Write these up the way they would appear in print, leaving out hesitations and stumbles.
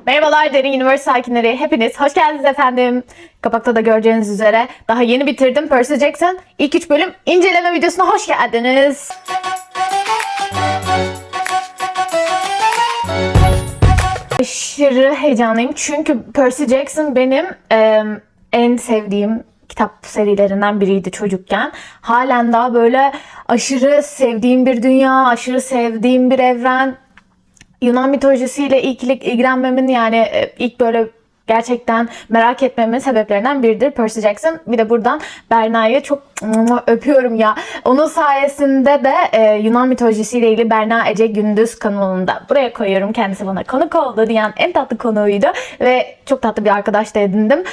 Merhabalar Derin Universe sakinleri. Hepiniz hoş geldiniz efendim. Kapakta da göreceğiniz üzere daha yeni bitirdim Percy Jackson. İlk 3 bölüm inceleme videosuna hoş geldiniz. Aşırı heyecanlıyım çünkü Percy Jackson benim en sevdiğim kitap serilerinden biriydi çocukken. Halen daha böyle aşırı sevdiğim bir dünya, aşırı sevdiğim bir evren. Yunan mitolojisiyle ilk ilgilenmemin ilk böyle gerçekten merak etmemin sebeplerinden biridir Percy Jackson. Bir de buradan Berna'yı çok öpüyorum ya. Onun sayesinde de Yunan mitolojisiyle ilgili Berna Ece Gündüz kanalında buraya koyuyorum. Kendisi bana konuk oldu diyen en tatlı konuğuydu ve çok tatlı bir arkadaş da edindim.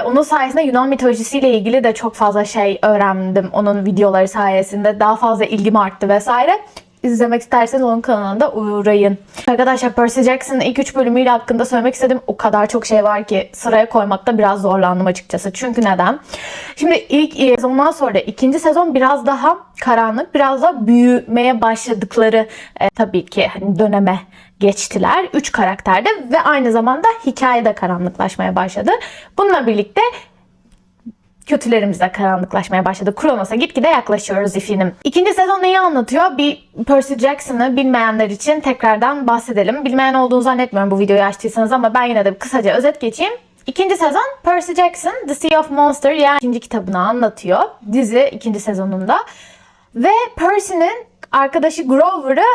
Onun sayesinde Yunan mitolojisiyle ilgili de çok fazla şey öğrendim. Onun videoları sayesinde daha fazla ilgim arttı vesaire. İzlemek isterseniz onun kanalına uğrayın. Arkadaşlar Percy Jackson'ın ilk 3 bölümüyle hakkında söylemek istediğim o kadar çok şey var ki sıraya koymakta biraz zorlandım açıkçası. Çünkü neden? Şimdi ilk sezondan sonra da ikinci sezon biraz daha karanlık, biraz da büyümeye başladıkları tabii ki döneme geçtiler. 3 karakterde ve aynı zamanda hikaye de karanlıklaşmaya başladı. Bununla birlikte kötülerimiz de karanlıklaşmaya başladı. Kronos'a gitgide yaklaşıyoruz efendim. İkinci sezon neyi anlatıyor? Bir Percy Jackson'ı bilmeyenler için tekrardan bahsedelim. Bilmeyen olduğunu zannetmiyorum bu videoyu açtıysanız ama ben yine de kısaca özet geçeyim. İkinci sezon Percy Jackson The Sea of Monsters yani ikinci kitabını anlatıyor. Dizi ikinci sezonunda. Ve Percy'nin arkadaşı Grover'ı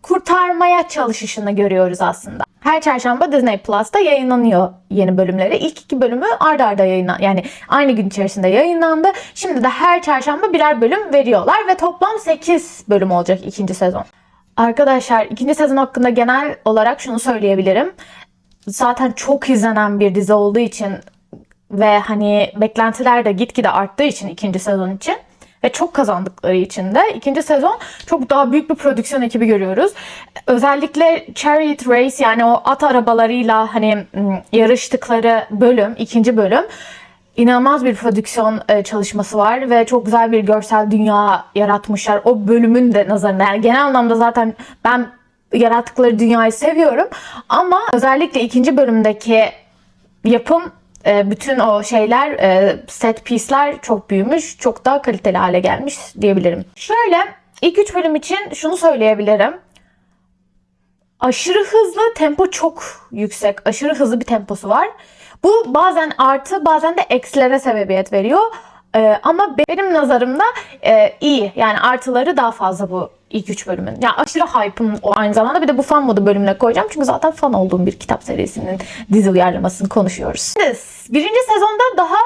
kurtarmaya çalışışını görüyoruz aslında. Her çarşamba Disney Plus'ta yayınlanıyor yeni bölümleri. İlk 2 bölümü arda arda yayınlandı. Yani aynı gün içerisinde yayınlandı. Şimdi de her çarşamba birer bölüm veriyorlar ve toplam 8 bölüm olacak ikinci sezon. Arkadaşlar ikinci sezon hakkında genel olarak şunu söyleyebilirim. Zaten çok izlenen bir dizi olduğu için ve beklentiler de gitgide arttığı için ikinci sezon için ve çok kazandıkları için de ikinci sezon çok daha büyük bir prodüksiyon ekibi görüyoruz. Özellikle Chariot Race yani o at arabalarıyla yarıştıkları bölüm, ikinci bölüm inanılmaz bir prodüksiyon çalışması var ve çok güzel bir görsel dünya yaratmışlar. O bölümün de nazarında yani genel anlamda zaten ben yarattıkları dünyayı seviyorum ama özellikle ikinci bölümdeki yapım bütün o şeyler, set piece'ler çok büyümüş, çok daha kaliteli hale gelmiş diyebilirim. Şöyle, ilk 3 bölüm için şunu söyleyebilirim. Aşırı hızlı, tempo çok yüksek, aşırı hızlı bir temposu var. Bu bazen artı, bazen de eksilere sebebiyet veriyor. Ama benim nazarımda iyi. Yani artıları daha fazla bu ilk 3 bölümün. Yani aşırı hype'ım aynı zamanda bir de bu fan modu bölümüne koyacağım. Çünkü zaten fan olduğum bir kitap serisinin dizi uyarlamasını konuşuyoruz. Şimdi, birinci sezonda daha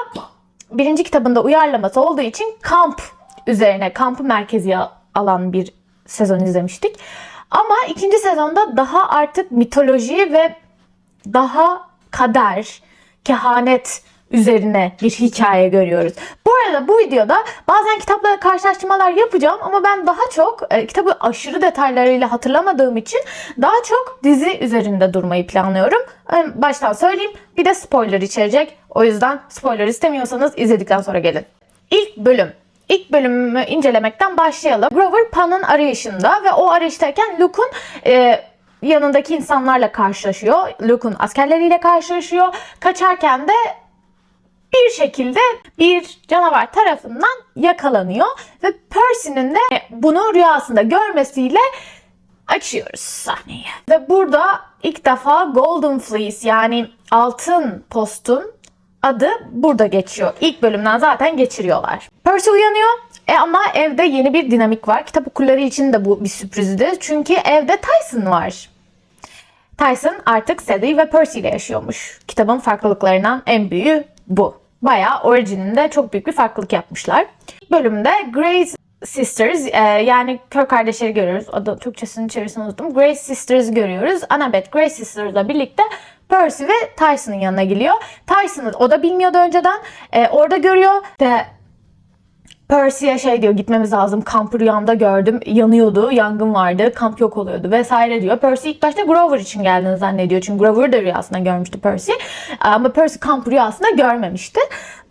birinci kitabında uyarlaması olduğu için kamp üzerine, kampı merkezi alan bir sezon izlemiştik. Ama ikinci sezonda daha artık mitoloji ve daha kader, kehanet üzerine bir hikaye görüyoruz. Bu arada bu videoda bazen kitapla karşılaştırmalar yapacağım ama ben daha çok kitabı aşırı detaylarıyla hatırlamadığım için daha çok dizi üzerinde durmayı planlıyorum. Baştan söyleyeyim, bir de spoiler içerecek. O yüzden spoiler istemiyorsanız izledikten sonra gelin. İlk bölümü incelemekten başlayalım. Grover Pan'ın arayışında ve o arayıştayken Luke'un yanındaki insanlarla karşılaşıyor. Luke'un askerleriyle karşılaşıyor. Kaçarken de bir şekilde bir canavar tarafından yakalanıyor ve Percy'nin de bunu rüyasında görmesiyle açıyoruz sahneyi. Ve burada ilk defa Golden Fleece yani altın postun adı burada geçiyor. İlk bölümden zaten geçiriyorlar. Percy uyanıyor ama evde yeni bir dinamik var. Kitap okurları için de bu bir sürprizdi. Çünkü evde Tyson var. Tyson artık Sadie ve Percy ile yaşıyormuş. Kitabın farklılıklarından en büyüğü bu. Bayağı orijininde çok büyük bir farklılık yapmışlar. İlk bölümde Grey Sisters yani kör kardeşleri görüyoruz. Adı Türkçesinin çevirisini unuttum. Grey Sisters görüyoruz. Annabeth Grey Sisters'la birlikte Percy ve Tyson'ın yanına geliyor. Tyson'ı o da bilmiyordu önceden. Orada görüyor ve Percy'ye diyor, gitmemiz lazım. Kampı rüyamda gördüm. Yanıyordu. Yangın vardı. Kamp yok oluyordu vesaire diyor. Percy ilk başta Grover için geldiğini zannediyor. Çünkü Grover da rüyasında görmüştü Percy. Ama Percy kampı rüyasında görmemişti.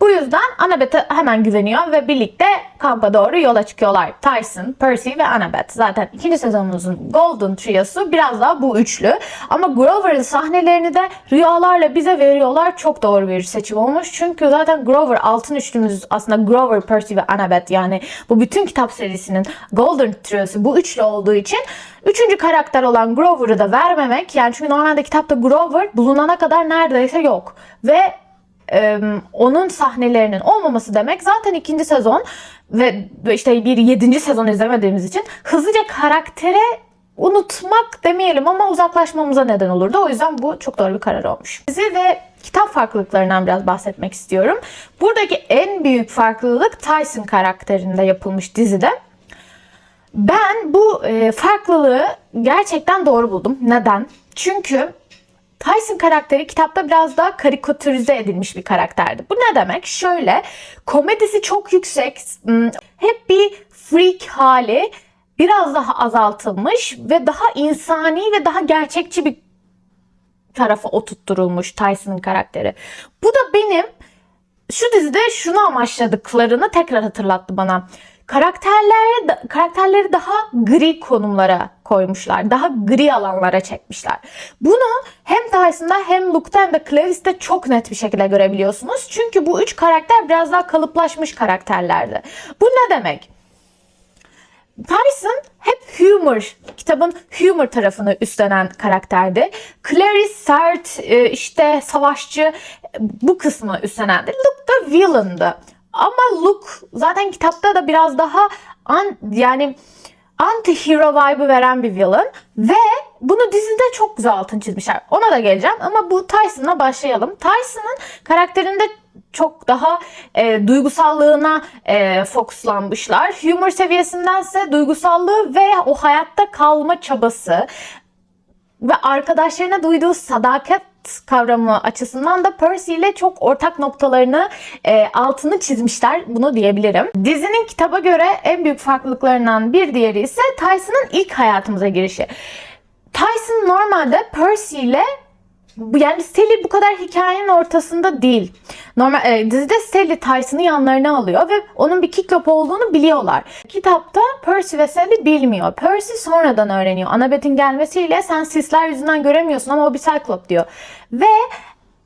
Bu yüzden Annabeth'e hemen güveniyor ve birlikte kampa doğru yola çıkıyorlar. Tyson, Percy ve Annabeth. Zaten ikinci sezonumuzun Golden Trio'su biraz daha bu üçlü. Ama Grover'ın sahnelerini de rüyalarla bize veriyorlar. Çok doğru bir seçim olmuş. Çünkü zaten Grover altın üçlümüz aslında Grover, Percy ve Annabeth. Yani bu bütün kitap serisinin Golden Trio'su bu üçlü olduğu için üçüncü karakter olan Grover'ı da vermemek, yani çünkü normalde kitapta Grover bulunana kadar neredeyse yok ve onun sahnelerinin olmaması demek zaten ikinci sezon ve işte bir 7. sezon izlemediğimiz için hızlıca karaktere unutmak demeyelim ama uzaklaşmamıza neden olurdu. O yüzden bu çok doğru bir karar olmuş. Dizi ve kitap farklılıklarından biraz bahsetmek istiyorum. Buradaki en büyük farklılık Tyson karakterinde yapılmış dizide. Ben bu farklılığı gerçekten doğru buldum. Neden? Çünkü Tyson karakteri kitapta biraz daha karikatürize edilmiş bir karakterdi. Bu ne demek? Şöyle, komedisi çok yüksek, hep bir freak hali biraz daha azaltılmış ve daha insani ve daha gerçekçi bir tarafa oturtturulmuş Tyson'ın karakteri. Bu da benim şu dizide şunu amaçladıklarını tekrar hatırlattı bana. Karakterleri daha gri konumlara koymuşlar. Daha gri alanlara çekmişler. Bunu hem Tyson'da hem Luke'da hem de Clarice'de çok net bir şekilde görebiliyorsunuz. Çünkü bu üç karakter biraz daha kalıplaşmış karakterlerdi. Bu ne demek? Tyson hep kitabın humor tarafını üstlenen karakterdi. Clarice sert, işte savaşçı, bu kısmı üstlenendi. Luke da villain'dı. Ama Luke zaten kitapta da biraz daha anti-hero vibe'ı veren bir villain ve bunu dizide çok güzel altını çizmişler. Ona da geleceğim ama bu Tyson'la başlayalım. Tyson'ın karakterinde çok daha duygusallığına fokuslanmışlar. Humor seviyesindense duygusallığı ve o hayatta kalma çabası ve arkadaşlarına duyduğu sadakat kavramı açısından da Percy ile çok ortak noktalarını altını çizmişler, bunu diyebilirim. Dizinin kitaba göre en büyük farklılıklarından bir diğeri ise Tyson'ın ilk hayatımıza girişi. Tyson normalde Percy ile, yani Sally bu kadar hikayenin ortasında değil. Dizide Sally Tyson'ı yanlarına alıyor ve onun bir Kiklop olduğunu biliyorlar. Kitapta Percy ve Sally bilmiyor. Percy sonradan öğreniyor. Annabeth'in gelmesiyle sen sisler yüzünden göremiyorsun ama o bir Cyclop diyor. Ve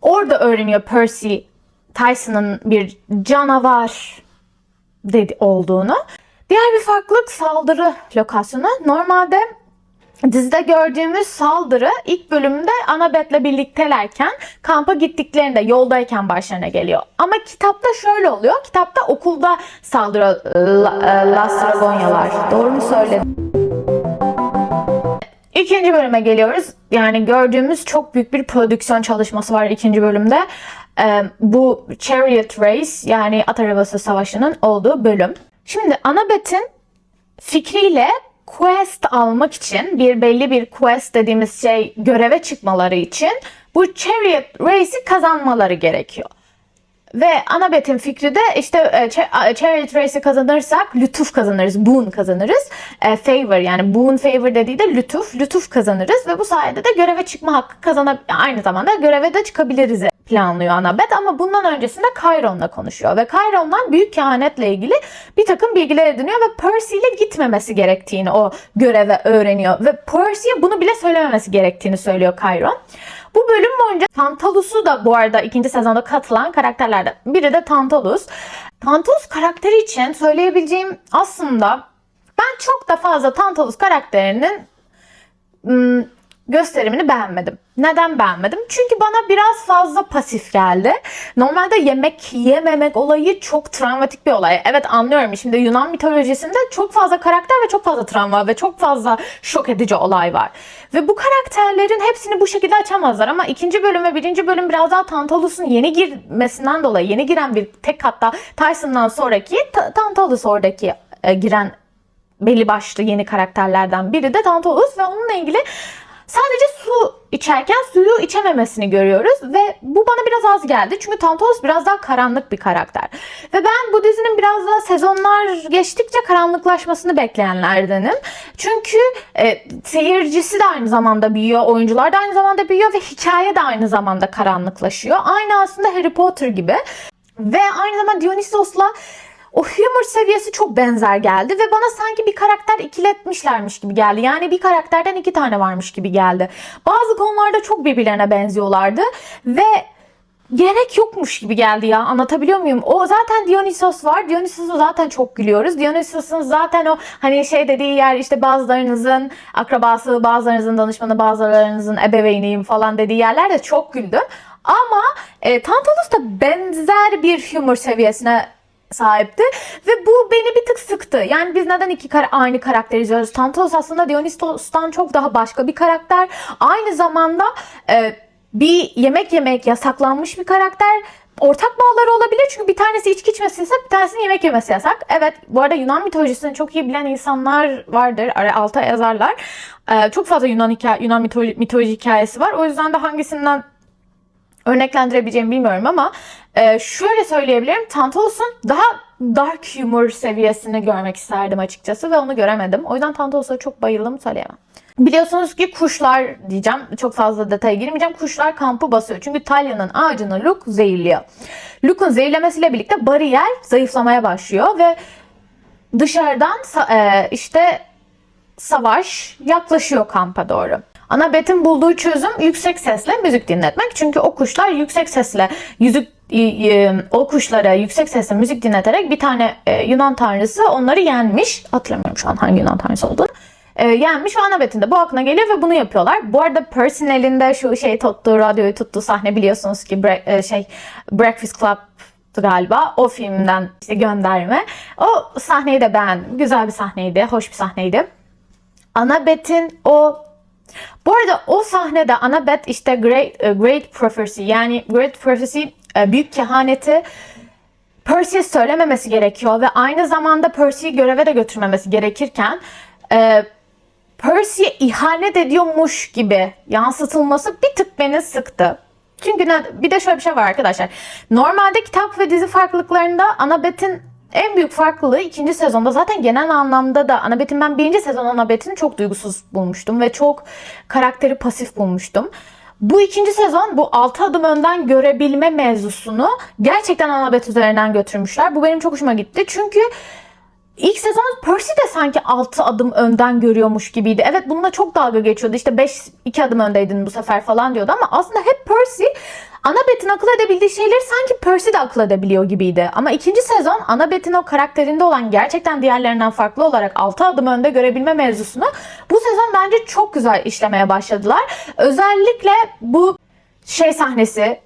orada öğreniyor Percy Tyson'ın bir canavar olduğunu. Diğer bir farklılık saldırı lokasyonu. Normalde dizide gördüğümüz saldırı ilk bölümde Annabeth'le birliktelerken kampa gittiklerinde yoldayken başlarına geliyor. Ama kitapta şöyle oluyor. Kitapta okulda saldırı Lastragonyalar. Doğru mu söyledim? İkinci bölüme geliyoruz. Yani gördüğümüz çok büyük bir prodüksiyon çalışması var ikinci bölümde. Bu Chariot Race, yani at arabası savaşının olduğu bölüm. Şimdi Annabeth'in fikriyle quest almak için, belli bir quest dediğimiz şey, göreve çıkmaları için bu Chariot Race'i kazanmaları gerekiyor. Ve Annabeth'in fikri de işte Chariot Race'i kazanırsak lütuf kazanırız, boon kazanırız. Favor, yani boon favor dediği de lütuf kazanırız ve bu sayede de göreve çıkma hakkı aynı zamanda göreve de çıkabiliriz planlıyor Annabeth. Ama bundan öncesinde Chiron'la konuşuyor ve Chiron'dan büyük kehanetle ilgili bir takım bilgiler ediniyor ve Percy ile gitmemesi gerektiğini o göreve öğreniyor ve Percy'ye bunu bile söylememesi gerektiğini söylüyor Chiron. Bu bölüm boyunca Tantalus'u da bu arada ikinci sezonda katılan karakterlerden biri de Tantalus. Tantalus karakteri için söyleyebileceğim, aslında ben çok da fazla Tantalus karakterinin gösterimini beğenmedim. Neden beğenmedim? Çünkü bana biraz fazla pasif geldi. Normalde yemek yememek olayı çok travmatik bir olay. Evet, anlıyorum. Şimdi Yunan mitolojisinde çok fazla karakter ve çok fazla travma ve çok fazla şok edici olay var. Ve bu karakterlerin hepsini bu şekilde açamazlar ama ikinci bölüm ve birinci bölüm biraz daha Tantalus'un yeni girmesinden dolayı, yeni giren bir tek, hatta Tyson'dan sonraki Tantalus oradaki giren belli başlı yeni karakterlerden biri de Tantalus ve onunla ilgili sadece su içerken suyu içememesini görüyoruz ve bu bana biraz az geldi. Çünkü Tantalus biraz daha karanlık bir karakter. Ve ben bu dizinin biraz daha sezonlar geçtikçe karanlıklaşmasını bekleyenlerdenim. Çünkü seyircisi de aynı zamanda büyüyor, oyuncular da aynı zamanda büyüyor ve hikaye de aynı zamanda karanlıklaşıyor. Aynı aslında Harry Potter gibi. Ve aynı zamanda Dionysos'la o humor seviyesi çok benzer geldi ve bana sanki bir karakter ikiletmişlermiş gibi geldi. Yani bir karakterden 2 tane varmış gibi geldi. Bazı konularda çok birbirlerine benziyorlardı ve gerek yokmuş gibi geldi ya. Anlatabiliyor muyum? O zaten Dionysos var. Dionysos'u zaten çok gülüyoruz. Dionysos'un zaten o hani şey dediği yer işte bazılarınızın akrabası, bazılarınızın danışmanı, bazılarınızın ebeveyniyim falan dediği yerlerde çok güldüm. Ama Tantalus da benzer bir humor seviyesine sahipti ve bu beni bir tık sıktı. Yani biz neden aynı karakteri izliyoruz? Tantalus aslında Dionysos'tan çok daha başka bir karakter. Aynı zamanda bir yemek yemek yasaklanmış bir karakter. Ortak bağları olabilir çünkü bir tanesi içki içmesi yasak, bir tanesinin yemek yemesi yasak. Evet, bu arada Yunan mitolojisini çok iyi bilen insanlar vardır. Alta yazarlar. Çok fazla Yunan mitoloji hikayesi var. O yüzden de hangisinden örneklendirebileceğimi bilmiyorum ama şöyle söyleyebilirim. Tantalus'un daha dark humor seviyesini görmek isterdim açıkçası ve onu göremedim. O yüzden Tantalus'a çok bayıldım söyleyemem. Biliyorsunuz ki kuşlar diyeceğim. Çok fazla detaya girmeyeceğim. Kuşlar kampı basıyor. Çünkü Talya'nın ağacını Luke zehirliyor. Luke'un zehirlemesiyle birlikte bariyer zayıflamaya başlıyor ve dışarıdan işte savaş yaklaşıyor kampa doğru. Annabeth'in bulduğu çözüm yüksek sesle müzik dinletmek. Çünkü o kuşlar yüksek sesle o kuşlara yüksek sesle müzik dinleterek bir tane Yunan tanrısı onları yenmiş. Hatırlamıyorum şu an hangi Yunan tanrısı olduğunu. Yenmiş ve Annabeth'in de bu aklına geliyor ve bunu yapıyorlar. Bu arada Percy'nin elinde şu radyoyu tuttuğu sahne biliyorsunuz ki Breakfast Club galiba. O filmden işte gönderme. O sahneyi de beğendim. Güzel bir sahneydi. Hoş bir sahneydi. Annabeth'in bu arada o sahnede Annabeth işte Great Prophecy yani Great Prophecy büyük kehaneti Percy'ye söylememesi gerekiyor ve aynı zamanda Percy'yi göreve de götürmemesi gerekirken Percy'ye ihanet ediyormuş gibi yansıtılması bir tık beni sıktı. Çünkü bir de şöyle bir şey var arkadaşlar. Normalde kitap ve dizi farklılıklarında Annabeth'in en büyük farklılığı 2. sezonda zaten genel anlamda da ben 1. sezon Annabeth'ini çok duygusuz bulmuştum ve çok karakteri pasif bulmuştum. Bu 2. sezon bu 6 adım önden görebilme mevzusunu gerçekten Annabeth üzerinden götürmüşler. Bu benim çok hoşuma gitti. Çünkü İlk sezon Percy de sanki 6 adım önden görüyormuş gibiydi. Evet, bununla çok dalga geçiyordu. İşte 2 adım öndeydin bu sefer falan diyordu ama aslında hep Percy Annabeth'in akıl edebildiği şeyleri sanki Percy de akıl edebiliyor gibiydi. Ama 2. sezon Annabeth'in o karakterinde olan gerçekten diğerlerinden farklı olarak 6 adım önde görebilme mevzusunu bu sezon bence çok güzel işlemeye başladılar. Özellikle bu sahnesi,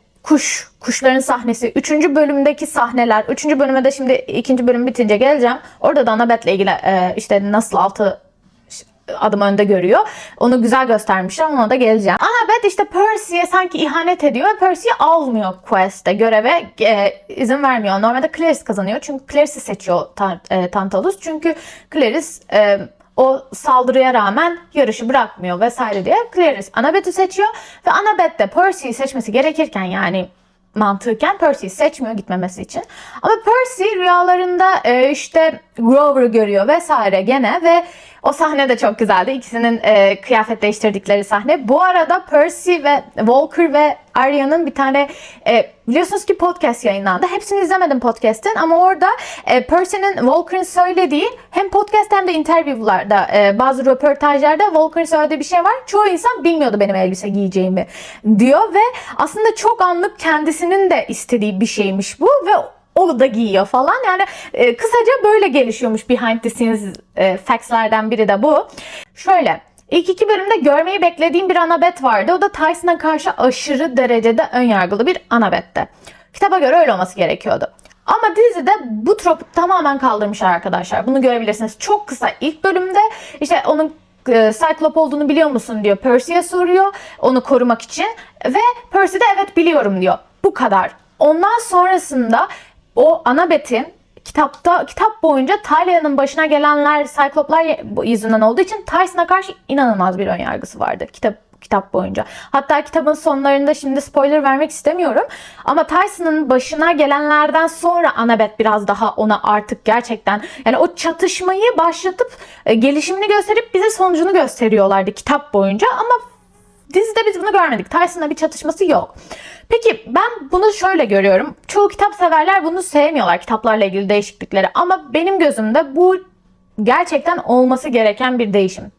kuşların sahnesi, 3. bölümdeki sahneler, 3. bölüme de şimdi 2. bölüm bitince geleceğim. Orada da Annabeth'le ilgili işte nasıl 6 adım önde görüyor. Onu güzel göstermişler, ona da geleceğim. Annabeth işte Percy'ye sanki ihanet ediyor ve Percy'yi almıyor quest'e, göreve izin vermiyor. Normalde Clarisse kazanıyor çünkü Clarisse'i seçiyor Tantalus. Çünkü Clarisse o saldırıya rağmen yarışı bırakmıyor vesaire diye Clarisse Annabeth'i seçiyor ve Annabeth de Percy'yi seçmesi gerekirken yani mantıken Percy'yi seçmiyor gitmemesi için. Ama Percy rüyalarında işte Grover'ı görüyor vesaire gene ve o sahne de çok güzeldi. İkisinin kıyafet değiştirdikleri sahne. Bu arada Percy ve Walker ve Arya'nın bir tane biliyorsunuz ki podcast yayınlandı. Hepsini izlemedim podcast'in ama orada Percy'nin Walker'ın söylediği hem podcast hem de interview'larda bazı röportajlarda Walker'ın söylediği bir şey var. Çoğu insan bilmiyordu benim elbise giyeceğimi diyor ve aslında çok anlık kendisinin de istediği bir şeymiş bu ve o da giyiyor falan. Yani kısaca böyle gelişiyormuş behind the scenes facts'lerden biri de bu. Şöyle, ilk 2 bölümde görmeyi beklediğim bir Annabeth vardı. O da Tyson'a karşı aşırı derecede önyargılı bir Annabeth'ti. Kitaba göre öyle olması gerekiyordu. Ama dizide bu tropu tamamen kaldırmışlar arkadaşlar. Bunu görebilirsiniz. Çok kısa ilk bölümde işte onun Cyclop olduğunu biliyor musun diyor. Percy'ye soruyor onu korumak için ve Percy de evet biliyorum diyor. Bu kadar. Ondan sonrasında o Annabeth'in kitap boyunca Talya'nın başına gelenler Cyclop'lar yüzünden olduğu için Tyson'a karşı inanılmaz bir önyargısı vardı kitap boyunca. Hatta kitabın sonlarında şimdi spoiler vermek istemiyorum ama Tyson'ın başına gelenlerden sonra Annabeth biraz daha ona artık gerçekten yani o çatışmayı başlatıp gelişimini gösterip bize sonucunu gösteriyorlardı kitap boyunca ama dizide biz bunu görmedik. Tyson'la bir çatışması yok. Peki ben bunu şöyle görüyorum. Çoğu kitap severler bunu sevmiyorlar, kitaplarla ilgili değişiklikleri. Ama benim gözümde bu gerçekten olması gereken bir değişim.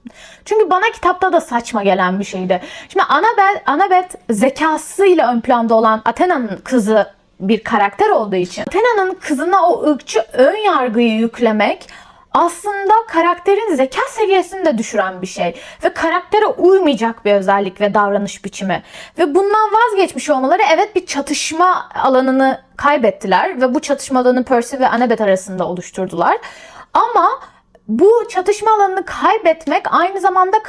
Çünkü bana kitapta da saçma gelen bir şeydi. Şimdi Annabeth zekasıyla ön planda olan Athena'nın kızı bir karakter olduğu için Athena'nın kızına o ırkçı ön yargıyı yüklemek aslında karakterin zeka seviyesini de düşüren bir şey. Ve karaktere uymayacak bir özellik ve davranış biçimi. Ve bundan vazgeçmiş olmaları, evet, bir çatışma alanını kaybettiler. Ve bu çatışma alanını Percy ve Annabeth arasında oluşturdular. Ama bu çatışma alanını kaybetmek aynı zamanda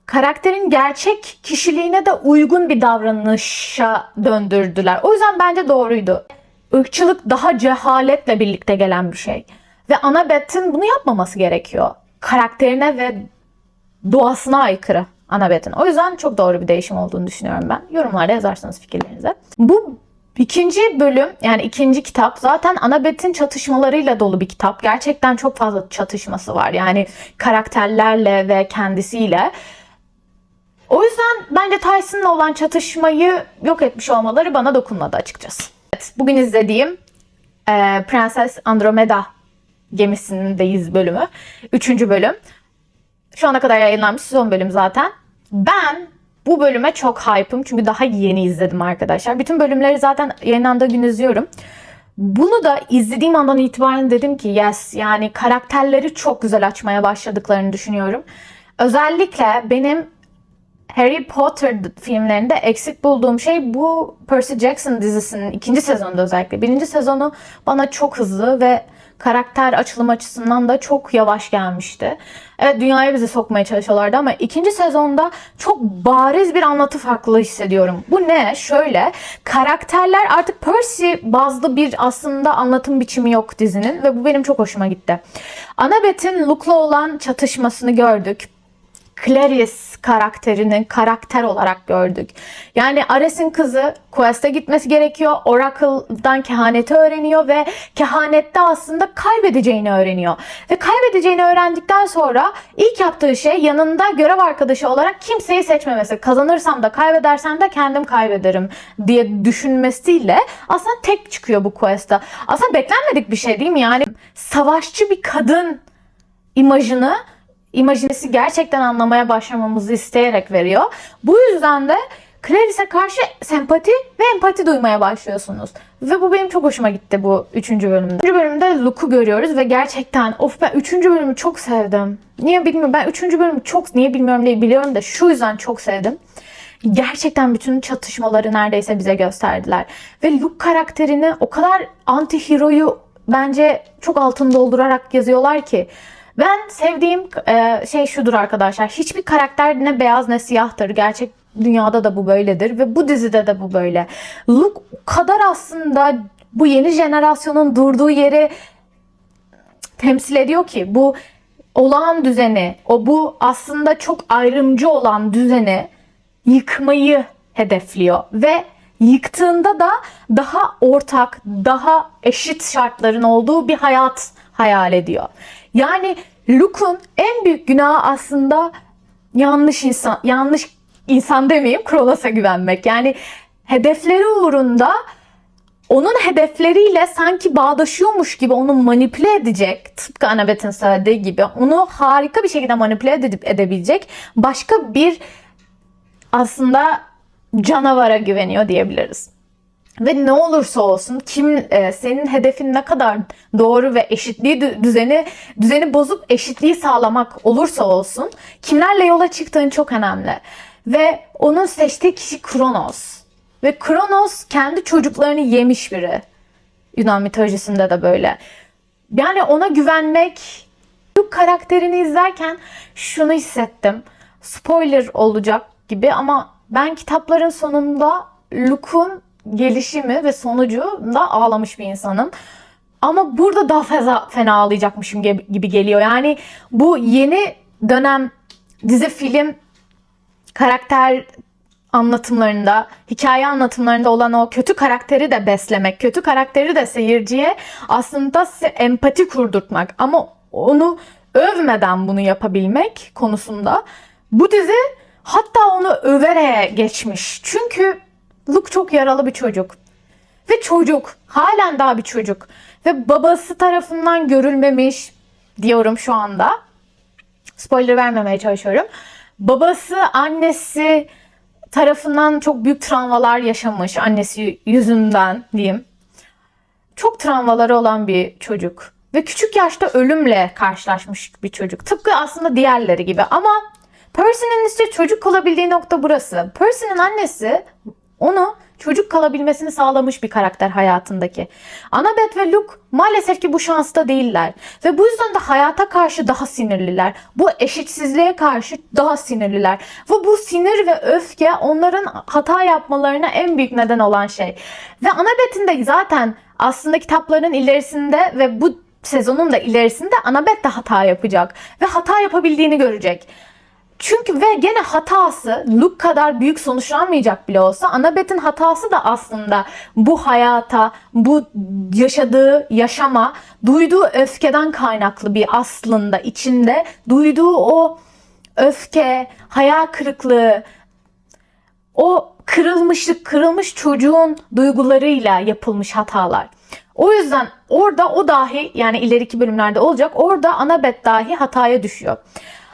karakterin gerçek kişiliğine de uygun bir davranışa döndürdüler. O yüzden bence doğruydu. Irkçılık daha cehaletle birlikte gelen bir şey. Ve Annabeth'in bunu yapmaması gerekiyor. Karakterine ve doğasına aykırı Annabeth'in. O yüzden çok doğru bir değişim olduğunu düşünüyorum ben. Yorumlarda yazarsınız fikirlerinizi. Bu ikinci bölüm, yani ikinci kitap zaten Annabeth'in çatışmalarıyla dolu bir kitap. Gerçekten çok fazla çatışması var. Yani karakterlerle ve kendisiyle. O yüzden bence Tyson'la olan çatışmayı yok etmiş olmaları bana dokunmadı açıkçası. Evet, bugün izlediğim Prenses Andromeda gemisindeyiz bölümü. 3. bölüm. Şu ana kadar yayınlanmış son bölüm zaten. Ben bu bölüme çok hype'ım çünkü daha yeni izledim arkadaşlar. Bütün bölümleri zaten yayınlandığı gün izliyorum. Bunu da izlediğim andan itibaren dedim ki yes, yani karakterleri çok güzel açmaya başladıklarını düşünüyorum. Özellikle benim Harry Potter filmlerinde eksik bulduğum şey bu Percy Jackson dizisinin 2. sezonunda özellikle. 1. sezonu bana çok hızlı ve karakter açılım açısından da çok yavaş gelmişti. Evet, dünyaya bizi sokmaya çalışıyorlardı ama 2. sezonda çok bariz bir anlatı farklılığı hissediyorum. Bu ne? Şöyle, karakterler artık Percy bazlı bir aslında anlatım biçimi yok dizinin ve bu benim çok hoşuma gitti. Annabeth'in Luke'la olan çatışmasını gördük. Clarice karakterini karakter olarak gördük. Yani Ares'in kızı Quest'e gitmesi gerekiyor. Oracle'dan kehaneti öğreniyor ve kehanette aslında kaybedeceğini öğreniyor. Ve kaybedeceğini öğrendikten sonra ilk yaptığı şey yanında görev arkadaşı olarak kimseyi seçmemesi. Kazanırsam da kaybedersem de kendim kaybederim diye düşünmesiyle aslında tek çıkıyor bu Quest'a. Aslında beklenmedik bir şey değil mi? Yani savaşçı bir kadın imajinesi gerçekten anlamaya başlamamızı isteyerek veriyor. Bu yüzden de Clarice'e karşı sempati ve empati duymaya başlıyorsunuz. Ve bu benim çok hoşuma gitti bu 3. bölümde. 3. bölümde Luke'u görüyoruz ve gerçekten ben 3. bölümü çok sevdim. Niye bilmiyorum. Ben 3. bölümü niye bilmiyorum değil, biliyorum da şu yüzden çok sevdim. Gerçekten bütün çatışmaları neredeyse bize gösterdiler. Ve Luke karakterini o kadar anti-hero'yu bence çok altın doldurarak yazıyorlar ki. Ben sevdiğim şey şudur arkadaşlar. Hiçbir karakter ne beyaz ne siyahtır. Gerçek dünyada da bu böyledir ve bu dizide de bu böyle. Luke o kadar aslında bu yeni jenerasyonun durduğu yeri temsil ediyor ki, bu olağan düzeni, bu aslında çok ayrımcı olan düzeni yıkmayı hedefliyor ve yıktığında da daha ortak, daha eşit şartların olduğu bir hayat hayal ediyor. Yani Luke'un en büyük günahı aslında yanlış insan demeyeyim, Kronos'a güvenmek. Yani hedefleri uğrunda onun hedefleriyle sanki bağdaşıyormuş gibi onu manipüle edecek, tıpkı Annabeth'in söylediği gibi onu harika bir şekilde manipüle edebilecek başka bir aslında canavara güveniyor diyebiliriz. Ve ne olursa olsun senin hedefin ne kadar doğru ve eşitliği düzeni bozup eşitliği sağlamak olursa olsun kimlerle yola çıktığın çok önemli. Ve onun seçtiği kişi Kronos. Ve Kronos kendi çocuklarını yemiş biri. Yunan mitolojisinde de böyle. Yani ona güvenmek, Luke karakterini izlerken şunu hissettim. Spoiler olacak gibi ama ben kitapların sonunda Luke'un gelişimi ve sonucunda ağlamış bir insanım. Ama burada daha fena ağlayacakmışım gibi geliyor. Yani bu yeni dönem dizi, film, karakter anlatımlarında, hikaye anlatımlarında olan o kötü karakteri de beslemek, kötü karakteri de seyirciye aslında empati kurdurtmak ama onu övmeden bunu yapabilmek konusunda bu dizi Hatta onu överek geçmiş. Çünkü Luke çok yaralı bir çocuk. Ve çocuk, halen daha bir çocuk. Ve babası tarafından görülmemiş diyorum şu anda. Spoiler vermemeye çalışıyorum. Babası, annesi tarafından çok büyük travmalar yaşamış. Annesi yüzünden diyeyim. Çok travmaları olan bir çocuk. Ve küçük yaşta ölümle karşılaşmış bir çocuk. Tıpkı aslında diğerleri gibi. Ama Percy'nin işte çocuk kalabildiği nokta burası. Percy'nin annesi onu çocuk kalabilmesini sağlamış bir karakter hayatındaki. Annabeth ve Luke maalesef ki bu şansta değiller. Ve bu yüzden de hayata karşı daha sinirliler. Bu eşitsizliğe karşı daha sinirliler. Ve bu sinir ve öfke onların hata yapmalarına en büyük neden olan şey. Ve Annabeth'in de zaten aslında kitapların ilerisinde ve bu sezonun da ilerisinde Annabeth de hata yapacak. Ve hata yapabildiğini görecek. Çünkü ve gene hatası Luke kadar büyük sonuçlanmayacak bile olsa Annabeth'in hatası da aslında bu hayata, bu yaşadığı yaşama, duyduğu öfkeden kaynaklı bir aslında içinde duyduğu o öfke, hayal kırıklığı, o kırılmışlık, kırılmış çocuğun duygularıyla yapılmış hatalar. O yüzden orada o dahi yani ileriki bölümlerde olacak orada Annabeth dahi hataya düşüyor.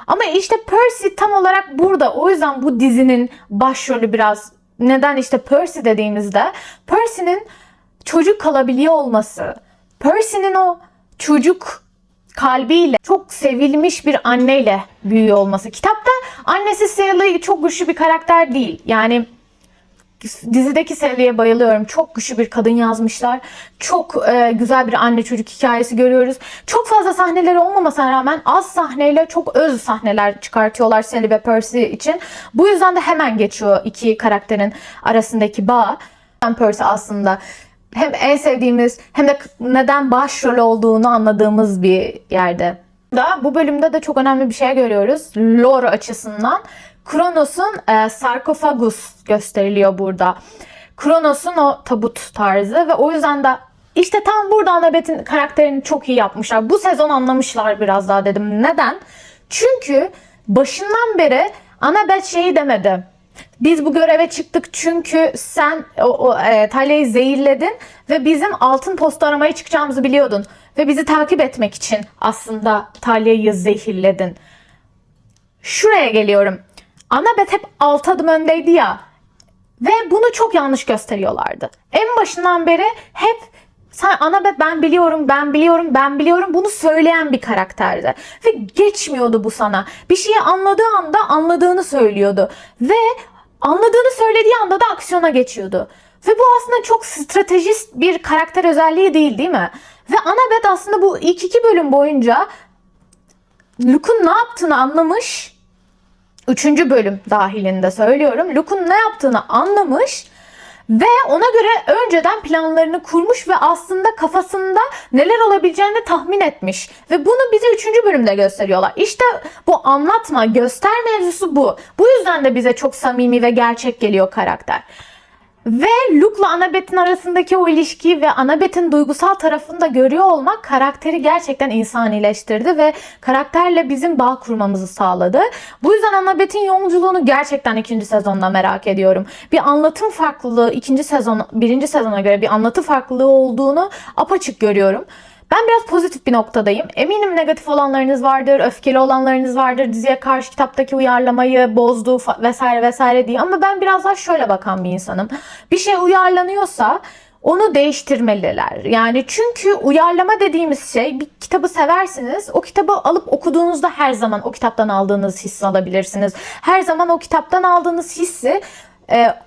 Ama işte Percy tam olarak burada. O yüzden bu dizinin başrolü biraz. Neden işte Percy dediğimizde Percy'nin çocuk kalabiliyor olması, Percy'nin o çocuk kalbiyle çok sevilmiş bir anneyle büyüyor olması. Kitapta annesi Sally çok güçlü bir karakter değil. Yani dizideki Sally'e bayılıyorum. Çok güçlü bir kadın yazmışlar. Çok güzel bir anne çocuk hikayesi görüyoruz. Çok fazla sahneleri olmamasına rağmen az sahneyle çok öz sahneler çıkartıyorlar Sally ve Percy için. Bu yüzden de hemen geçiyor iki karakterin arasındaki bağ. Percy aslında hem en sevdiğimiz hem de neden başrol olduğunu anladığımız bir yerde. Bu bölümde de çok önemli bir şey görüyoruz. Lore açısından. Kronos'un sarkofagus gösteriliyor burada. Kronos'un o tabut tarzı ve o yüzden de işte tam burada Annabeth'in karakterini çok iyi yapmışlar. Bu sezon anlamışlar biraz daha dedim. Neden? Çünkü başından beri Annabeth şeyi demedi. Biz bu göreve çıktık çünkü sen Talya'yı zehirledin ve bizim altın posta aramaya çıkacağımızı biliyordun. Ve bizi takip etmek için aslında Talya'yı zehirledin. Şuraya geliyorum. Annabeth hep 6 adım öndeydi ya ve bunu çok yanlış gösteriyorlardı. En başından beri hep sen Annabeth ben biliyorum bunu söyleyen bir karakterdi. Ve geçmiyordu bu sana. Bir şeyi anladığı anda anladığını söylüyordu. Ve anladığını söylediği anda da aksiyona geçiyordu. Ve bu aslında çok stratejist bir karakter özelliği değil mi? Ve Annabeth aslında bu ilk 2 bölüm boyunca Luke'un ne yaptığını anlamış. 3. bölüm dahilinde söylüyorum. Luke'un ne yaptığını anlamış ve ona göre önceden planlarını kurmuş ve aslında kafasında neler olabileceğini tahmin etmiş. Ve bunu bize 3. bölümde gösteriyorlar. İşte bu anlatma, göster mevzusu bu. Bu yüzden de bize çok samimi ve gerçek geliyor karakter. Ve Luke'la Annabeth'in arasındaki o ilişkiyi ve Annabeth'in duygusal tarafını da görüyor olmak karakteri gerçekten insanileştirdi ve karakterle bizim bağ kurmamızı sağladı. Bu yüzden Annabeth'in yolculuğunu gerçekten 2. sezonda merak ediyorum. Bir anlatım farklılığı 1. sezona göre bir anlatı farklılığı olduğunu apaçık görüyorum. Ben biraz pozitif bir noktadayım. Eminim negatif olanlarınız vardır, öfkeli olanlarınız vardır. Diziye karşı kitaptaki uyarlamayı bozdu vesaire vesaire diye. Ama ben biraz daha şöyle bakan bir insanım. Bir şey uyarlanıyorsa onu değiştirmeliler. Yani çünkü uyarlama dediğimiz şey bir kitabı seversiniz. O kitabı alıp okuduğunuzda her zaman o kitaptan aldığınız hissi alabilirsiniz. Her zaman o kitaptan aldığınız hissi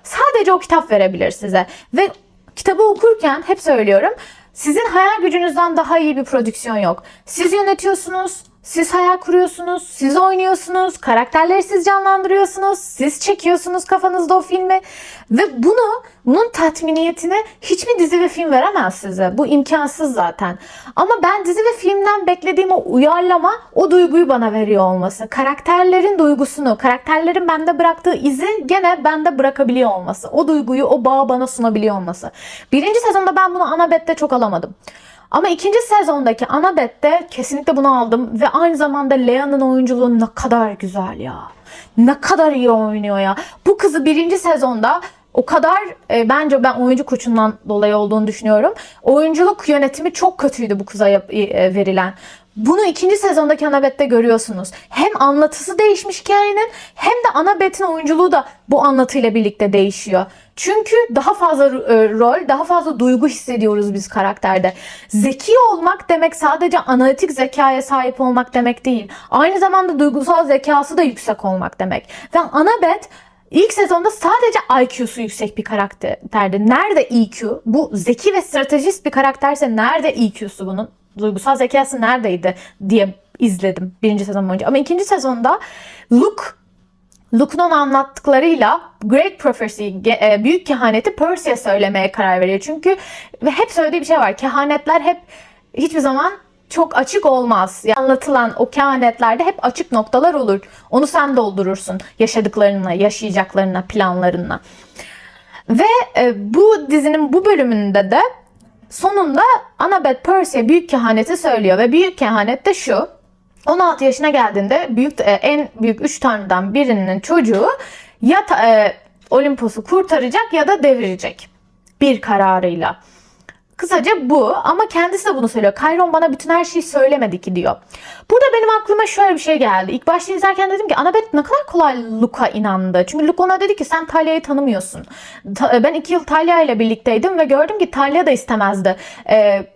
sadece o kitap verebilir size. Ve kitabı okurken hep söylüyorum. Sizin hayal gücünüzden daha iyi bir prodüksiyon yok. Siz yönetiyorsunuz, siz hayal kuruyorsunuz, siz oynuyorsunuz, karakterleri siz canlandırıyorsunuz, siz çekiyorsunuz kafanızda o filmi ve bunun tatminiyetini hiçbir dizi ve film veremez size. Bu imkansız zaten. Ama ben dizi ve filmden beklediğim o uyarlama o duyguyu bana veriyor olması. Karakterlerin duygusunu, karakterlerin bende bıraktığı izi gene bende bırakabiliyor olması. O duyguyu, o bağı bana sunabiliyor olması. 1. sezonda ben bunu Annabeth'te çok alamadım. Ama ikinci sezondaki Annabeth'te kesinlikle bunu aldım ve aynı zamanda Lea'nın oyunculuğu ne kadar güzel ya. Ne kadar iyi oynuyor ya. Bu kızı birinci sezonda o kadar bence ben oyuncu koçundan dolayı olduğunu düşünüyorum. Oyunculuk yönetimi çok kötüydü bu kıza verilen. Bunu ikinci sezondaki Annabeth'te görüyorsunuz. Hem anlatısı değişmiş hikayenin hem de Annabeth'in oyunculuğu da bu anlatıyla birlikte değişiyor. Çünkü daha fazla rol, daha fazla duygu hissediyoruz biz karakterde. Zeki olmak demek sadece analitik zekaya sahip olmak demek değil. Aynı zamanda duygusal zekası da yüksek olmak demek. Ve Annabeth İlk sezonda sadece IQ'su yüksek bir karakterdi. Nerede EQ? Bu zeki ve stratejist bir karakterse nerede EQ'su bunun? Duygusal zekası neredeydi diye izledim birinci sezon boyunca. Ama ikinci sezonda Luke'un ona anlattıklarıyla Great Prophecy, büyük kehaneti Percy'ye söylemeye karar veriyor. Çünkü ve hep söylediği bir şey var. Kehanetler hep hiçbir zaman çok açık olmaz. Yani anlatılan o kehanetlerde hep açık noktalar olur. Onu sen doldurursun yaşadıklarınla, yaşayacaklarına, planlarınla. Ve bu dizinin bu bölümünde de sonunda Annabeth Percy'ye büyük kehaneti söylüyor. Ve büyük kehanet de şu: 16 yaşına geldiğinde en büyük 3 tanrıdan birinin çocuğu ya Olimpos'u kurtaracak ya da devirecek bir kararıyla. Kısaca bu, ama kendisi de bunu söylüyor. Chiron bana bütün her şeyi söylemedi ki diyor. Burada benim aklıma şöyle bir şey geldi. İlk başta izlerken dedim ki Annabeth ne kadar kolay Luke'a inandı. Çünkü Luke ona dedi ki sen Talia'yı tanımıyorsun. Ben 2 yıl Talia ile birlikteydim ve gördüm ki Talia da istemezdi.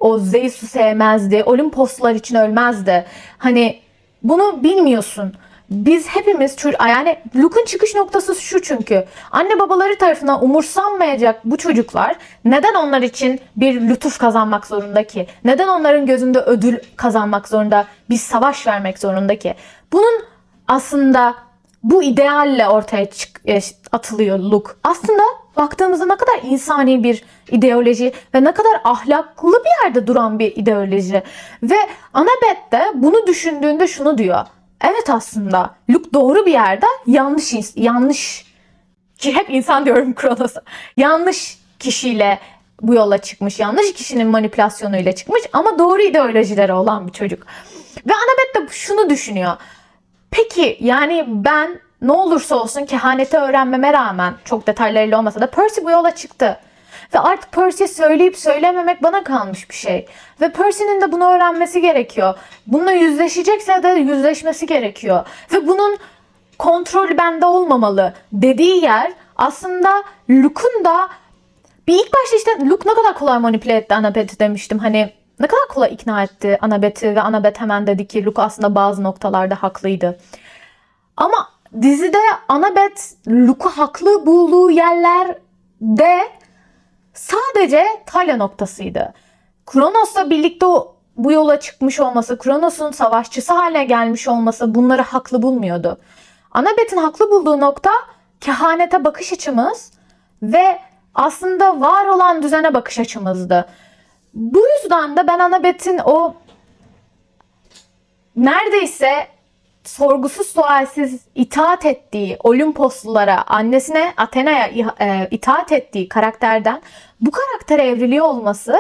O Zeus'u sevmezdi. Olimposlular için ölmezdi. Hani bunu bilmiyorsun. Biz hepimiz yani Luke'un çıkış noktası şu çünkü. Anne babaları tarafından umursanmayacak bu çocuklar neden onlar için bir lütuf kazanmak zorunda ki? Neden onların gözünde ödül kazanmak zorunda? Bir savaş vermek zorunda ki? Bunun aslında bu idealle ortaya atılıyor Luke. Aslında baktığımızda ne kadar insani bir ideoloji ve ne kadar ahlaklı bir yerde duran bir ideoloji. Ve Annabeth de bunu düşündüğünde şunu diyor. Evet, aslında Luke doğru bir yerde yanlış ki hep insan diyorum Kronos'a. Yanlış kişiyle bu yola çıkmış. Yanlış kişinin manipülasyonuyla çıkmış ama doğru ideolojileri olan bir çocuk. Ve Annabeth de şunu düşünüyor. Peki yani ben ne olursa olsun kehaneti öğrenmeme rağmen çok detaylarıyla olmasa da Percy bu yola çıktı. Ve artık Percy'ye söyleyip söylememek bana kalmış bir şey. Ve Percy'nin de bunu öğrenmesi gerekiyor. Bununla yüzleşecekse de yüzleşmesi gerekiyor. Ve bunun kontrolü bende olmamalı dediği yer aslında Luke'un da bir ilk başta işte Luke ne kadar kolay manipüle etti Annabeth'i demiştim. Hani ne kadar kolay ikna etti Annabeth'i ve Annabeth hemen dedi ki Luke aslında bazı noktalarda haklıydı. Ama dizide Annabeth Luke'u haklı bulduğu yerlerde sadece Talia noktasıydı. Kronos'la birlikte bu yola çıkmış olması, Kronos'un savaşçısı haline gelmiş olması bunları haklı bulmuyordu. Annabeth'in haklı bulduğu nokta kehanete bakış açımız ve aslında var olan düzene bakış açımızdı. Bu yüzden de ben Annabeth'in o neredeyse sorgusuz sualsiz itaat ettiği Olimposlulara, annesine Athena'ya itaat ettiği karakterden bu karaktere evriliyor olması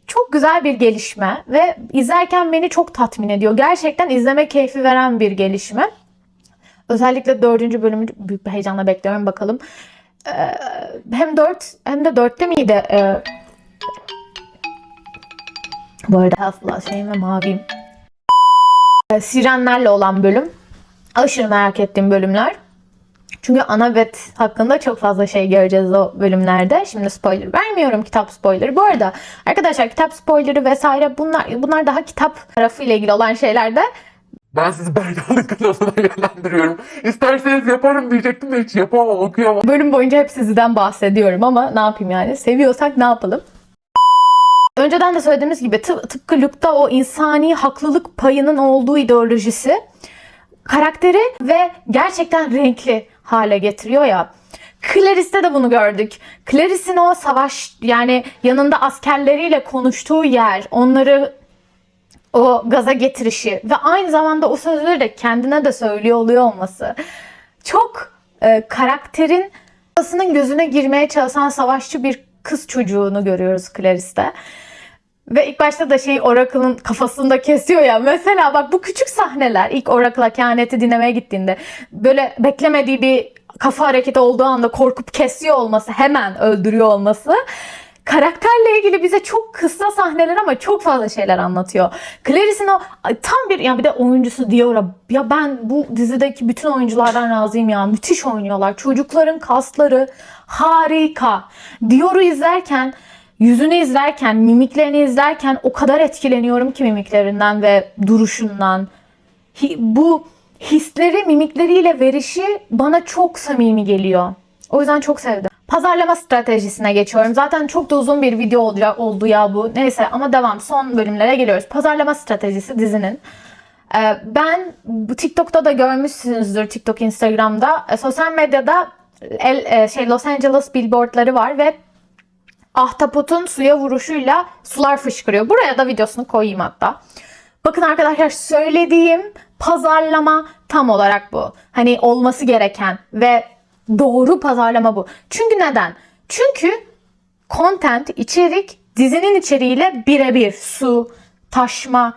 çok güzel bir gelişme ve izlerken beni çok tatmin ediyor. Gerçekten izleme keyfi veren bir gelişme. Özellikle 4. bölümü büyük bir heyecanla bekliyorum, bakalım. Hem 4 hem de 4'te miydi? Bu arada Health şeyim ve maviyim. Sirenlerle olan bölüm. Aşırı merak ettiğim bölümler. Çünkü Annabeth hakkında çok fazla şey göreceğiz o bölümlerde. Şimdi spoiler vermiyorum, kitap spoilerı. Bu arada arkadaşlar kitap spoilerı vesaire bunlar daha kitap tarafıyla ilgili olan şeylerde. Ben sizi Berdan'ın kanalına yönlendiriyorum. İsterseniz yaparım diyecektim de hiç yapamam, okuyamam. Bölüm boyunca hep sizden bahsediyorum ama ne yapayım yani. Seviyorsak ne yapalım? Önceden de söylediğimiz gibi tıpkı Luke'da o insani haklılık payının olduğu ideolojisi karakteri ve gerçekten renkli hale getiriyor ya. Clarice'te de bunu gördük. Clarice'in o savaş yani yanında askerleriyle konuştuğu yer, onları o gaza getirişi ve aynı zamanda o sözleri de kendine de söylüyor oluyor olması. Çok karakterin babasının gözüne girmeye çalışan savaşçı bir kız çocuğunu görüyoruz Clarice'te. Ve ilk başta da Oracle'ın kafasında kesiyor ya. Mesela bak bu küçük sahneler, ilk Oracle'a kehaneti dinlemeye gittiğinde böyle beklemediği bir kafa hareketi olduğu anda korkup kesiyor olması, hemen öldürüyor olması, karakterle ilgili bize çok kısa sahneler ama çok fazla şeyler anlatıyor. Clarice'in o tam bir, ya bir de oyuncusu Diora. Ya ben bu dizideki bütün oyunculardan razıyım ya. Müthiş oynuyorlar. Çocukların kasları harika. Diora'u izlerken, yüzünü izlerken, mimiklerini izlerken o kadar etkileniyorum ki mimiklerinden ve duruşundan. Bu hisleri, mimikleriyle verişi bana çok samimi geliyor. O yüzden çok sevdim. Pazarlama stratejisine geçiyorum. Zaten çok da uzun bir video oldu ya bu. Neyse ama devam. Son bölümlere geliyoruz. Pazarlama stratejisi dizinin. Ben bu TikTok'ta da görmüşsünüzdür. TikTok, Instagram'da. Sosyal medyada Los Angeles billboardları var ve ahtapotun suya vuruşuyla sular fışkırıyor. Buraya da videosunu koyayım hatta. Bakın arkadaşlar, söylediğim pazarlama tam olarak bu. Hani olması gereken ve doğru pazarlama bu. Çünkü neden? Çünkü content, içerik dizinin içeriğiyle birebir. Su, taşma,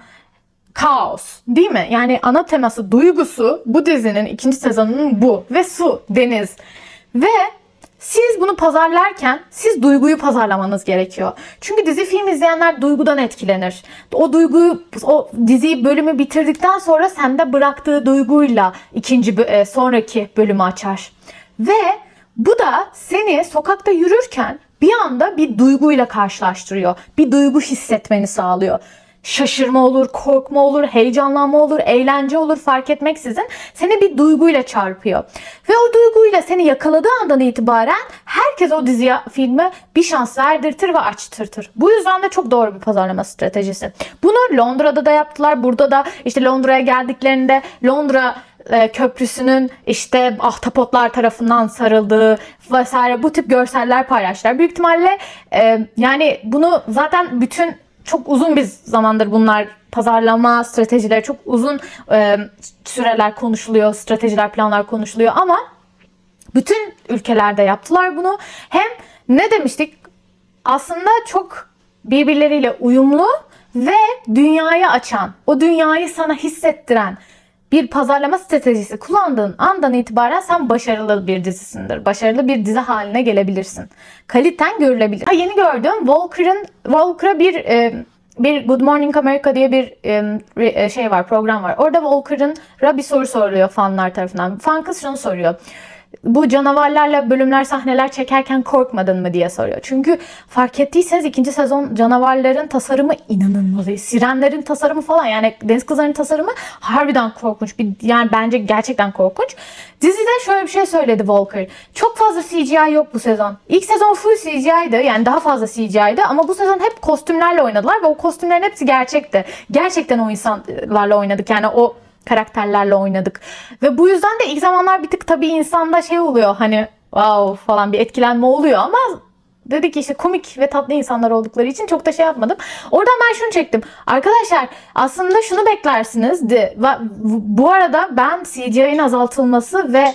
kaos, değil mi? Yani ana teması, duygusu bu dizinin 2. sezonunun bu. Ve su, deniz. Ve siz bunu pazarlarken siz duyguyu pazarlamanız gerekiyor. Çünkü dizi film izleyenler duygudan etkilenir. O duyguyu, o diziyi, bölümü bitirdikten sonra sende bıraktığı duyguyla sonraki bölümü açar. Ve bu da seni sokakta yürürken bir anda bir duyguyla karşılaştırıyor. Bir duygu hissetmeni sağlıyor. Şaşırma olur, korkma olur, heyecanlanma olur, eğlence olur, fark etmeksizin seni bir duyguyla çarpıyor. Ve o duyguyla seni yakaladığı andan itibaren herkes o diziye, filme bir şans verdirtir ve açtırtır. Bu yüzden de çok doğru bir pazarlama stratejisi. Bunu Londra'da da yaptılar. Burada da işte Londra'ya geldiklerinde Londra köprüsünün işte ahtapotlar tarafından sarıldığı vesaire bu tip görseller paylaştılar. Büyük ihtimalle yani bunu zaten çok uzun bir zamandır bunlar, pazarlama stratejileri çok uzun süreler konuşuluyor, stratejiler, planlar konuşuluyor ama bütün ülkelerde yaptılar bunu. Hem ne demiştik? Aslında çok birbirleriyle uyumlu ve dünyayı açan, o dünyayı sana hissettiren bir pazarlama stratejisi kullandığın andan itibaren sen başarılı bir dizisindir. Başarılı bir dizi haline gelebilirsin. Kaliten görülebilir. Yeni gördüm. Walker'a bir Good Morning America diye bir program var. Orada Walker'a bir soru soruluyor fanlar tarafından. Fan kız şunu soruyor: bu canavarlarla bölümler, sahneler çekerken korkmadın mı diye soruyor. Çünkü fark ettiyseniz 2. sezon canavarların tasarımı inanılmaz iyi. Sirenlerin tasarımı falan, yani deniz kızlarının tasarımı harbiden korkunç. Yani bence gerçekten korkunç. Dizide şöyle bir şey söyledi Walker. Çok fazla CGI yok bu sezon. İlk sezon full CGI'ydi, yani daha fazla CGI'ydi ama bu sezon hep kostümlerle oynadılar ve o kostümlerin hepsi gerçekti. Gerçekten o insanlarla oynadık, yani o karakterlerle oynadık. Ve bu yüzden de ilk zamanlar bir tık tabii insanda oluyor, hani wow falan bir etkilenme oluyor ama dedik ki işte komik ve tatlı insanlar oldukları için çok da yapmadım. Oradan ben şunu çektim. Arkadaşlar aslında şunu beklersiniz. Bu arada ben CGI'nin azaltılması ve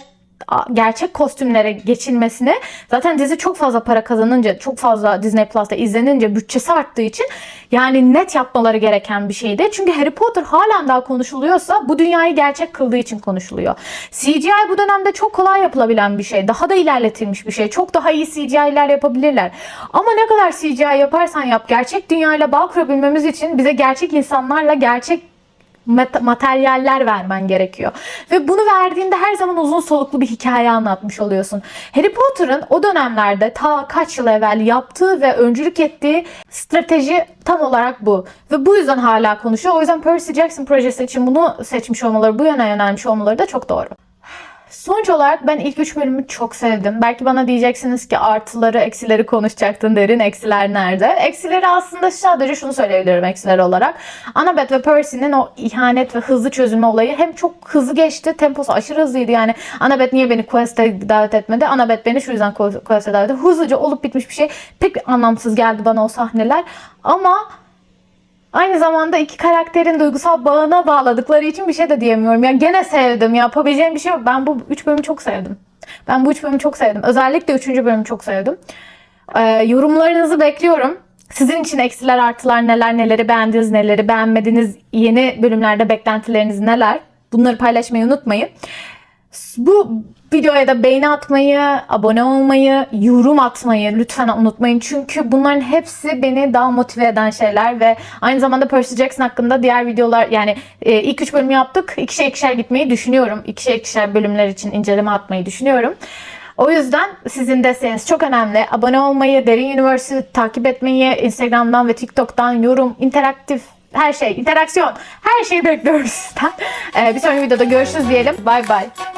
gerçek kostümlere geçilmesini, zaten dizi çok fazla para kazanınca, çok fazla Disney Plus'ta izlenince bütçesi arttığı için yani net yapmaları gereken bir şeydi. Çünkü Harry Potter halen daha konuşuluyorsa bu dünyayı gerçek kıldığı için konuşuluyor. CGI bu dönemde çok kolay yapılabilen bir şey. Daha da ilerletilmiş bir şey. Çok daha iyi CGI'ler yapabilirler. Ama ne kadar CGI yaparsan yap, gerçek dünyayla bağ kurabilmemiz için bize gerçek insanlarla gerçek materyaller vermen gerekiyor. Ve bunu verdiğinde her zaman uzun soluklu bir hikaye anlatmış oluyorsun. Harry Potter'ın o dönemlerde ta kaç yıl evvel yaptığı ve öncülük ettiği strateji tam olarak bu. Ve bu yüzden hala konuşuyor. O yüzden Percy Jackson projesi için bunu seçmiş olmaları, bu yöne yönelmiş olmaları da çok doğru. Sonuç olarak ben ilk 3 bölümü çok sevdim. Belki bana diyeceksiniz ki artıları, eksileri konuşacaktın derin. Eksiler nerede? Eksileri aslında sadece şunu söyleyebilirim eksiler olarak. Annabeth ve Percy'nin o ihanet ve hızlı çözülme olayı hem çok hızlı geçti. Temposu aşırı hızlıydı. Yani Annabeth niye beni quest'e davet etmedi? Annabeth beni şu yüzden quest'e davet etti. Hızlıca olup bitmiş bir şey. Pek anlamsız geldi bana o sahneler. Ama aynı zamanda iki karakterin duygusal bağına bağladıkları için bir şey de diyemiyorum. Ya gene sevdim. Yapabileceğim bir şey yok. Ben bu 3 bölümü çok sevdim. Özellikle 3. bölümü çok sevdim. Yorumlarınızı bekliyorum. Sizin için eksiler artılar neler, neleri beğendiniz, neleri beğenmediniz, yeni bölümlerde beklentileriniz neler? Bunları paylaşmayı unutmayın. Bu videoya da beğeni atmayı, abone olmayı, yorum atmayı lütfen unutmayın. Çünkü bunların hepsi beni daha motive eden şeyler ve aynı zamanda Percy Jackson hakkında diğer videolar, yani ilk 3 bölümü yaptık. İkişer ikişer gitmeyi düşünüyorum. İkişer ikişer bölümler için inceleme atmayı düşünüyorum. O yüzden sizin desteğiniz çok önemli. Abone olmayı, Derin Universe'ı takip etmeyi, Instagram'dan ve TikTok'tan yorum, interaktif her şey, interaksiyon, her şeyi bekliyoruz sizden. Bir sonraki videoda görüşürüz diyelim. Bye bye.